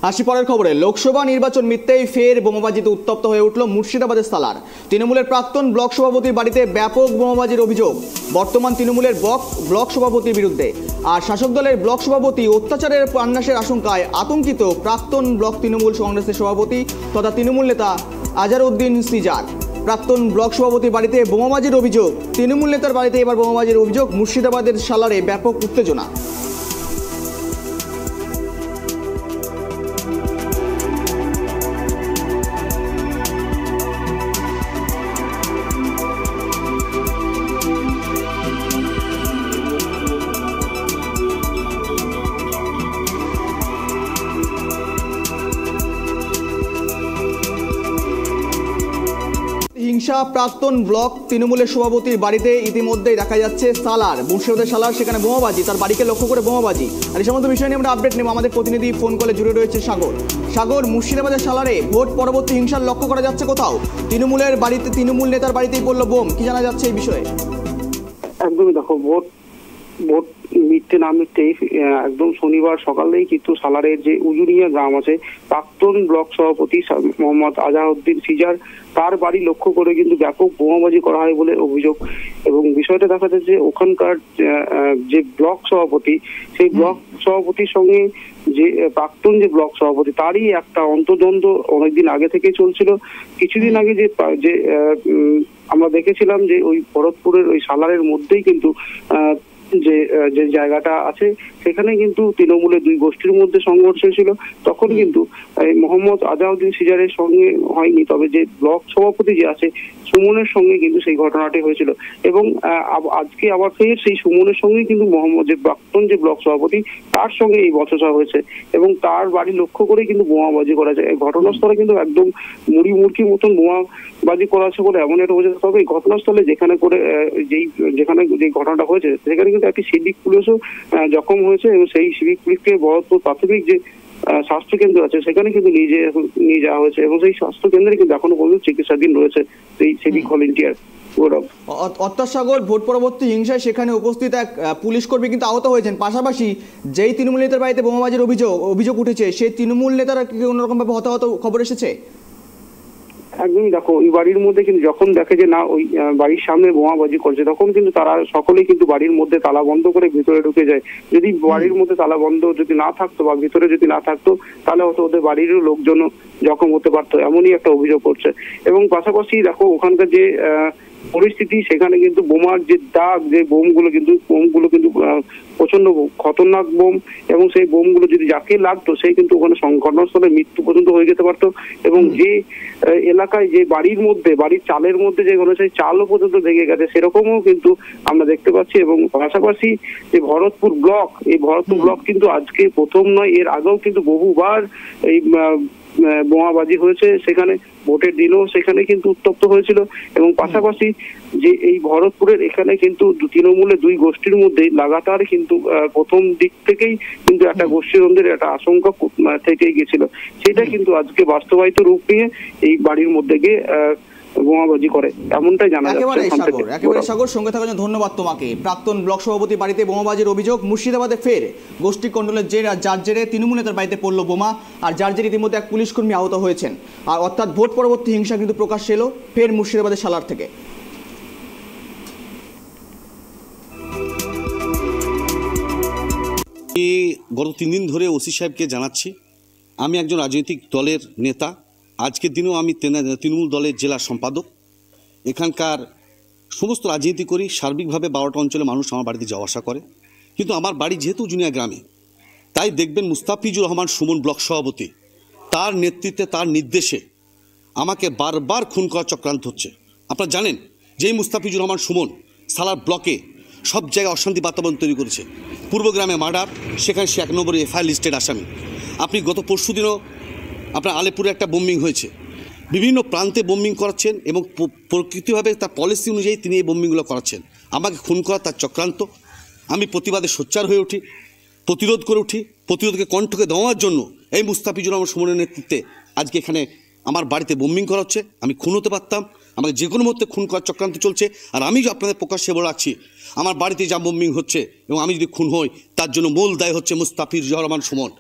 আসি পরের খবরে। লোকসভা নির্বাচন মিটতেই ফের বোমাবাজিতে উত্তপ্ত হয়ে উঠল মুর্শিদাবাদের সালার। তৃণমূলের প্রাক্তন ব্লক সভাপতির বাড়িতে ব্যাপক বোমাবাজির অভিযোগ বর্তমান তৃণমূলের ব্লক সভাপতির বিরুদ্ধে। আর শাসক দলের ব্লক সভাপতি অত্যাচারের প্রাণনাশের আশঙ্কায় আতঙ্কিত প্রাক্তন ব্লক তৃণমূল কংগ্রেসের সভাপতি তথা তৃণমূল নেতা আজহারউদ্দিন সিজার। প্রাক্তন ব্লক সভাপতির বাড়িতে বোমাবাজির অভিযোগ, তৃণমূল নেতার বাড়িতে এবার বোমাবাজির অভিযোগ। মুর্শিদাবাদের সালারে ব্যাপক উত্তেজনা। হিংসা প্রাক্তন ব্লক তৃণমূলের সভাপতির বাড়িতে ইতিমধ্যেই দেখা যাচ্ছে সালার, মুর্শিদাবাদের সালার, সেখানে বোমাবাজি, তার বাড়িকে লক্ষ্য করে বোমাবাজি। আর এই সমস্ত বিষয় নিয়ে আমরা আপডেট নেব। আমাদের প্রতিনিধি ফোন কলে জুড়ে রয়েছে সাগর। মুর্শিদাবাদের সালারে ভোট পরবর্তী হিংসার লক্ষ্য করা যাচ্ছে কোথাও? তৃণমূলের বাড়িতে, তৃণমূল নেতার বাড়িতেই পড়লো বোম, কি জানা যাচ্ছে এই বিষয়ে? একদমই দেখো, ভোট মিটতে না মিটতেই একদম শনিবার সকালেই কিন্তু সালারের যে উজুরিয়া গ্রাম আছে, প্রাক্তন ব্লক সভাপতি মোহাম্মদ আজহারউদ্দিন সিজার, তার বাড়ি লক্ষ্য করে কিন্তু ব্যাপক বোমাবাজি করা হয় বলে অভিযোগ। এবং বিষয়টা দেখা যাচ্ছে যে ওখানকার যে ব্লক সভাপতি, সেই ব্লক সভাপতির সঙ্গে যে প্রাক্তন যে ব্লক সভাপতি, তারই একটা অন্তর্দ্বন্দ্ব অনেকদিন আগে থেকে চলছিল। কিছুদিন আগে যে আমরা দেখেছিলাম যে ওই ভরতপুরের ওই সালারের মধ্যেই কিন্তু যে জায়গাটা আছে, সেখানে কিন্তু তৃণমূলের দুই গোষ্ঠীর মধ্যে সংঘর্ষ ছিল। তখন কিন্তু মোহাম্মদ আজহারউদ্দিন সিজারের সঙ্গে হয়নি, তবে যে ব্লক সভাপতি যে আছে সুমনের সঙ্গে কিন্তু সেই ঘটনাটি হয়েছিল। এবং আজকে আবার ফের সেই সুমনের সঙ্গে কিন্তু মোহাম্মদ যে প্রাক্তন যে ব্লক সভাপতি, তার সঙ্গে এই বচসা হয়েছে এবং তার বাড়ি লক্ষ্য করে কিন্তু বোমাবাজি করা যায়। ঘটনাস্থলে কিন্তু একদম মুড়ির মতন বোমাবাজি করা আছে বলে এমন একটা বোঝা। তবে এই ঘটনাস্থলে যেখানে যে ঘটনাটা হয়েছে, সেখানে কিন্তু একটি সিভিক পুলিশও জখম হয়েছে এবং সেই সিভিক পুলিশকে ভরতপুর প্রাথমিক যে স্বাস্থ্য কেন্দ্র আছে সেখানে কিন্তু নিয়ে যাওয়া হয়েছে এবং সেই স্বাস্থ্য কেন্দ্রে কিন্তু এখনো পর্যন্ত চিকিৎসাধীন রয়েছে সেই সিভিক ভলেন্টিয়ার। অত্যাচার ভোট পরবর্তী হিংসায় সেখানে উপস্থিত এক পুলিশ কর্মী কিন্তু আহত হয়েছেন। পাশাপাশি যেই তৃণমূল নেতার বাড়িতে বোমাবাজির অভিযোগ উঠেছে, সেই তৃণমূল নেতারা কি অন্যরকম ভাবে হতাহত খবর এসেছে? একদমই দেখো, ওই বাড়ির মধ্যে কিন্তু যখন দেখে যে না ওই বাড়ির সামনে বোমাবাজি করছে, তখন কিন্তু তারা সকলেই কিন্তু বাড়ির মধ্যে তালা বন্ধ করে ভিতরে ঢুকে যায়। যদি বাড়ির মধ্যে তালা বন্ধ যদি না থাকতো বা ভিতরে যদি না থাকতো, তাহলে হয়তো ওদের বাড়িরও লোকজন জখম হতে পারতো, এমনই একটা অভিযোগ করছে। এবং পাশাপাশি দেখো ওখানকার যে পরিস্থিতি, সেখানে কিন্তু বোমার যে দাগ, যে বোমগুলো কিন্তু প্রচন্ড খতরনাক বোম এবং সেই বোমগুলো যদি যাকে লাগতো সেই কিন্তু ওখানে ঘটনাস্থলে মৃত্যু পর্যন্ত হয়ে যেতে পারতো। এবং যে এলাকায় যে বাড়ির চালের মধ্যে যে সেই চালও পর্যন্ত ভেঙে গেছে, সেরকমও কিন্তু আমরা দেখতে পাচ্ছি। এবং পাশাপাশি যে ভরতপুর ব্লক কিন্তু আজকে প্রথম নয়, এর আগেও কিন্তু বহুবার এই বোমাবাজি হয়েছে। সেখানে ভোটের দিনও সেখানে কিন্তু উত্তপ্ত হয়েছিল। এবং পাশাপাশি যে এই ভরতপুরের এখানে কিন্তু তৃণমূলের দুই গোষ্ঠীর মধ্যে লাগাতার কিন্তু প্রথম দিক থেকেই কিন্তু একটা গোষ্ঠীদ্বন্দ্বের একটা আশঙ্কা থেকেই গেছিল। সেটা কিন্তু আজকে বাস্তবায়িত রূপ নিয়ে এই বাড়ির মধ্যে গিয়ে বোমাবাজি করে, এমনটাই জানা যাচ্ছে। একেবারে সাগর, সঙ্গে থাকার জন্য ধন্যবাদ তোমাকে। প্রাক্তন ব্লক সভাপতি বাড়িতে বোমাবাজির অভিযোগ। মুর্শিদাবাদে ফের গোষ্ঠী কন্ট্রোলের যার জেরে তৃণমূল নেতার বাড়িতে পড়লো বোমা, আর যার জেরে ইতিমধ্যে এক পুলিশ কর্মী আহত হয়েছেন। আর অর্থাৎ ভোট পরবর্তী হিংসা কিন্তু প্রকাশ্যে এলো ফের মুর্শিদাবাদের সালার থেকে। গত 3 দিন ধরে ওসি সাহেবকে জানাচ্ছি, আমি একজন রাজনৈতিক দলের নেতা। আজকের দিনেও আমি তৃণমূল দলের জেলা সম্পাদক। এখানকার সমস্ত রাজনীতি করি। সার্বিকভাবে 12টা অঞ্চলে মানুষ আমার বাড়িতে যাওয়া আসা করে। কিন্তু আমার বাড়ি যেহেতু জুনিয়া গ্রামে, তাই দেখবেন মুস্তাফিজুর রহমান সুমন ব্লক সভাপতি, তার নেতৃত্বে, তার নির্দেশে আমাকে বারবার খুন করার চক্রান্ত হচ্ছে। আপনারা জানেন যে এই মুস্তাফিজুর রহমান সুমন সালার ব্লকে সব জায়গায় অশান্তি বাতাবরণ তৈরি করেছে। পূর্বগ্রামে মার্ডার, সেখানে সে 1 নম্বরে এফআইআর লিস্টেড আসামি। আপনি গত পরশু দিনও আপনার আলেপুরে একটা বোম্বিং হয়েছে। বিভিন্ন প্রান্তে বোম্বিং করাচ্ছেন এবং প্রকৃতিভাবে তার পলিসি অনুযায়ী তিনি এই বোম্বিংগুলো করাচ্ছেন। আমাকে খুন করা তার চক্রান্ত। আমি প্রতিবাদে সোচ্চার হয়ে উঠি, প্রতিরোধ করে উঠি। প্রতিরোধকে কণ্ঠকে দেওয়ার জন্য এই মুস্তাফিজুর রহমান সুমনের নেতৃত্বে আজকে এখানে আমার বাড়িতে বোম্বিং করা হচ্ছে। আমি খুন হতে পারতাম, আমাকে যে কোনো মুহূর্তে খুন করার চক্রান্ত চলছে। আর আমি আপনাদের প্রকাশ্যে বলে রাখছি, আমার বাড়িতে যা বোম্বিং হচ্ছে এবং আমি যদি খুন হই, তার জন্য মূল দায় হচ্ছে মুস্তাফিজুর রহমান সুমন।